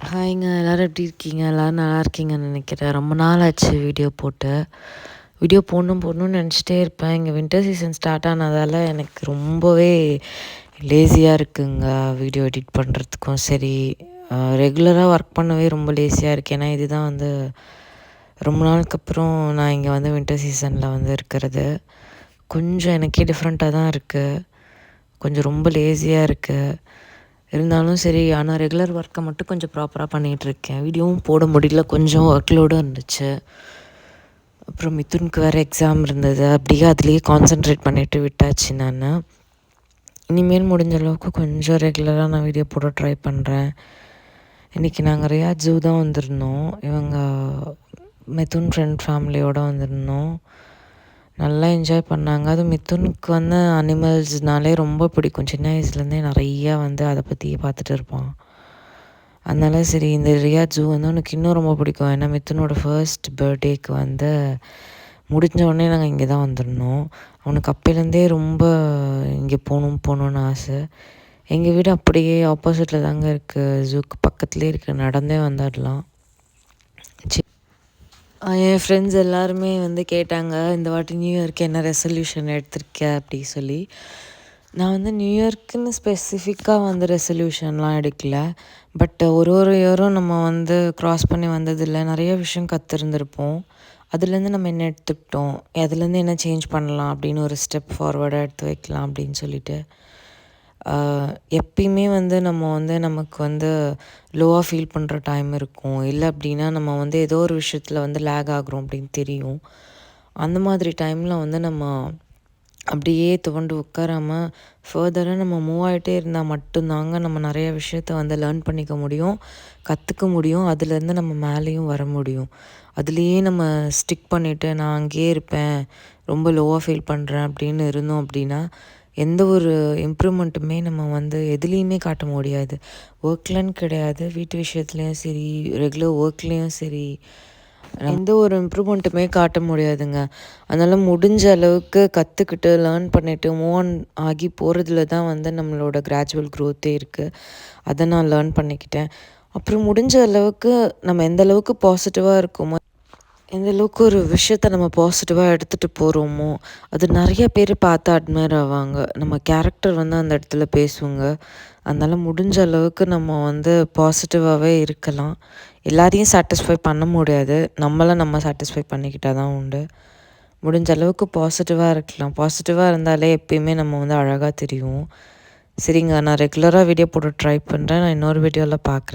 ஹாய்ங்க. எல்லோரும் எப்படி இருக்கீங்க? எல்லோரும் நல்லா இருக்கீங்கன்னு நினைக்கிறேன். ரொம்ப நாள் ஆச்சு வீடியோ போட்டு. வீடியோ போடணும்னு நினச்சிட்டே இருப்பேன். இங்கே வின்டர் சீசன் ஸ்டார்ட் ஆனதால் எனக்கு ரொம்பவே லேசியாக இருக்குங்க. வீடியோ எடிட் பண்ணுறதுக்கும் சரி, ரெகுலராக ஒர்க் பண்ணவே ரொம்ப லேசியாக இருக்குது. ஏன்னா இதுதான் வந்து ரொம்ப நாளுக்கு அப்புறம் நான் இங்கே வந்து வின்டர் சீசனில் வந்து இருக்கிறது. கொஞ்சம் எனக்கே டிஃப்ரெண்ட்டாக தான் இருக்குது. கொஞ்சம் ரொம்ப லேசியாக இருக்குது. இருந்தாலும் சரி, ஆனால் ரெகுலர் ஒர்க்கை மட்டும் கொஞ்சம் ப்ராப்பராக பண்ணிகிட்ருக்கேன். வீடியோவும் போட முடியல, கொஞ்சம் ஒர்க் லோடும் இருந்துச்சு. அப்புறம் மிதுனுக்கு வேறு எக்ஸாம் இருந்தது. அப்படியே அதுலேயே கான்சென்ட்ரேட் பண்ணிவிட்டு விட்டாச்சு நான். இனிமேல் முடிஞ்ச அளவுக்கு கொஞ்சம் ரெகுலராக நான் வீடியோ போட ட்ரை பண்ணுறேன். இன்றைக்கி நாங்கள் ரியாத் ஜூ தான் வந்திருந்தோம். இவங்க மிதுன் ஃப்ரெண்ட் ஃபேமிலியோடு வந்திருந்தோம். நல்லா என்ஜாய் பண்ணாங்க. அதுவும் மிதுனுக்கு வந்து அனிமல்ஸ்னாலே ரொம்ப பிடிக்கும். சின்ன வயசுலேருந்தே நிறையா வந்து அதை பற்றியே பார்த்துட்டு இருப்பான். அதனால சரி, இந்த ரியாத் ஜூ வந்து அவனுக்கு இன்னும் ரொம்ப பிடிக்கும். ஏன்னா மிதுனோட ஃபர்ஸ்ட் பர்த்டேக்கு வந்து முடிஞ்ச உடனே நாங்கள் இங்கே தான் வந்திருந்தோம். அவனுக்கு அப்போலேருந்தே ரொம்ப இங்கே போகணுன்னு ஆசை. எங்கள் வீடு அப்படியே ஆப்போசிட்டில் தாங்க இருக்குது. ஜூக்கு பக்கத்துலேயே இருக்குது. நடந்தே வந்துடலாம். என் ஃப்ரெண்ட்ஸ் எல்லாருமே வந்து கேட்டாங்க, இந்த வாட்டி நியூ இயர்க்கு என்ன ரெசல்யூஷன் எடுத்திருக்க அப்படி சொல்லி. நான் வந்து நியூ இயர்க்குன்னு ஸ்பெசிஃபிக்காக வந்து ரெசல்யூஷன்லாம் எடுக்கல. பட் ஒரு இயரும் நம்ம வந்து க்ராஸ் பண்ணி வந்ததில்லை. நிறைய விஷயம் கற்றுருந்துருப்போம். அதுலேருந்து நம்ம என்ன எடுத்துக்கிட்டோம், அதுலேருந்து என்ன சேஞ்ச் பண்ணலாம் அப்படின்னு ஒரு ஸ்டெப் ஃபார்வர்டாக எடுத்து வைக்கலாம் அப்படின்னு சொல்லிட்டு. எப்பயுமே வந்து நம்ம வந்து நமக்கு வந்து லோவாக ஃபீல் பண்ணுற டைம் இருக்கும். இல்லை அப்படின்னா நம்ம வந்து ஏதோ ஒரு விஷயத்தில் வந்து லேக் ஆகுறோம் அப்படின்னு தெரியும். அந்த மாதிரி டைமில் வந்து நம்ம அப்படியே துவண்டு உட்காராமல் ஃபர்தராக நம்ம மூவ் ஆகிட்டே இருந்தால் மட்டும்தாங்க நம்ம நிறைய விஷயத்த வந்து லேர்ன் பண்ணிக்க முடியும், கற்றுக்க முடியும். அதுலேருந்து நம்ம மேலேயும் வர முடியும். அதுலேயே நம்ம ஸ்டிக் பண்ணிவிட்டு நான் அங்கேயே இருப்பேன், ரொம்ப லோவாக ஃபீல் பண்ணுறேன் அப்படின்னு இருந்தோம் அப்படின்னா எந்த ஒரு இம்ப்ரூவ்மெண்ட்டுமே நம்ம வந்து எதுலேயுமே காட்ட முடியாது. ஒர்க்லன்னு கிடையாது, வீட்டு விஷயத்துலேயும் சரி, ரெகுலர் ஒர்க்லேயும் சரி, எந்த ஒரு இம்ப்ரூவ்மெண்ட்டுமே காட்ட முடியாதுங்க. அதனால் முடிஞ்ச அளவுக்கு கற்றுக்கிட்டு லேர்ன் பண்ணிவிட்டு மூவ் ஆன் ஆகி போகிறதுல தான் வந்து நம்மளோட கிராஜுவல் க்ரோத்தே இருக்குது. அதை நான் லேர்ன் பண்ணிக்கிட்டேன். அப்புறம் முடிஞ்ச அளவுக்கு நம்ம எந்த அளவுக்கு பாசிட்டிவாக இருக்கோமோ, எந்த அளவுக்கு ஒரு விஷயத்த நம்ம பாசிட்டிவாக எடுத்துகிட்டு போகிறோமோ, அது நிறைய பேர் பார்த்து அட்மையர் ஆவாங்க. நம்ம கேரக்டர் வந்து அந்த இடத்துல பேசுவோங்க. அதனால் முடிஞ்ச அளவுக்கு நம்ம வந்து பாசிட்டிவாகவே இருக்கலாம். எல்லாரையும் சாட்டிஸ்ஃபை பண்ண முடியாது. நம்ம சாட்டிஸ்ஃபை பண்ணிக்கிட்டால் தான் உண்டு. முடிஞ்ச அளவுக்கு பாசிட்டிவாக இருக்கலாம். பாசிட்டிவாக இருந்தாலே எப்பயுமே நம்ம வந்து அழகாக தெரியும். சரிங்க, நான் ரெகுலராக வீடியோ போட ட்ரை பண்ணுறேன். நான் இன்னொரு வீடியோவில் பார்க்குறேன்.